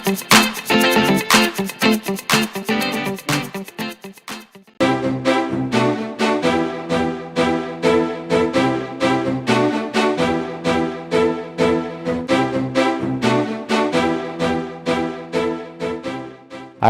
I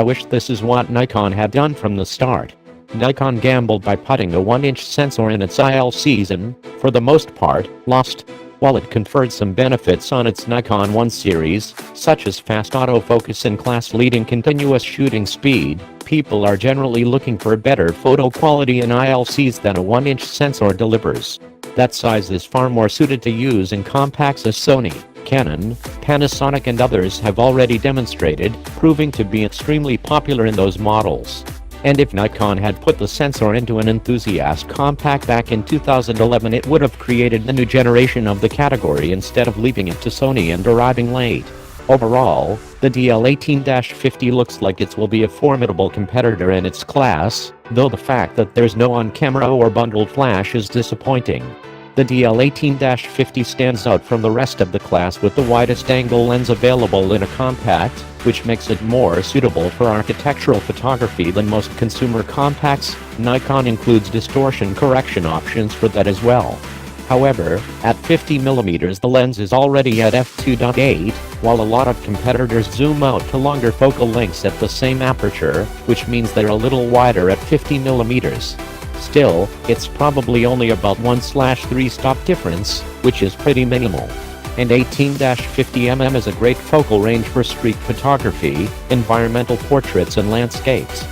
wish this is what Nikon had done from the start. Nikon gambled by putting a 1-inch sensor in its ILCs and, for the most part, lost. While it conferred some benefits on its Nikon 1 series, such as fast autofocus and class-leading continuous shooting speed, people are generally looking for better photo quality in ILCs than a 1-inch sensor delivers. That size is far more suited to use in compacts as Sony, Canon, Panasonic and others have already demonstrated, proving to be extremely popular in those models. And if Nikon had put the sensor into an enthusiast compact back in 2011, it would have created the new generation of the category instead of leaving it to Sony and arriving late. Overall, the DL18-50 looks like it will be a formidable competitor in its class, though the fact that there's no on-camera or bundled flash is disappointing. The DL18-50 stands out from the rest of the class with the widest angle lens available in a compact, which makes it more suitable for architectural photography than most consumer compacts. Nikon includes distortion correction options for that as well. However, at 50mm the lens is already at f2.8, while a lot of competitors zoom out to longer focal lengths at the same aperture, which means they're a little wider at 50mm. Still, it's probably only about 1/3 stop difference, which is pretty minimal. And 18-50mm is a great focal range for street photography, environmental portraits and landscapes.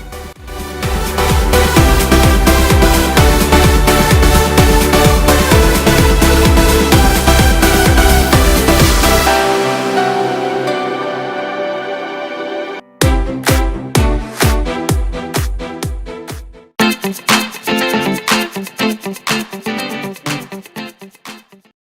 We'll be right back.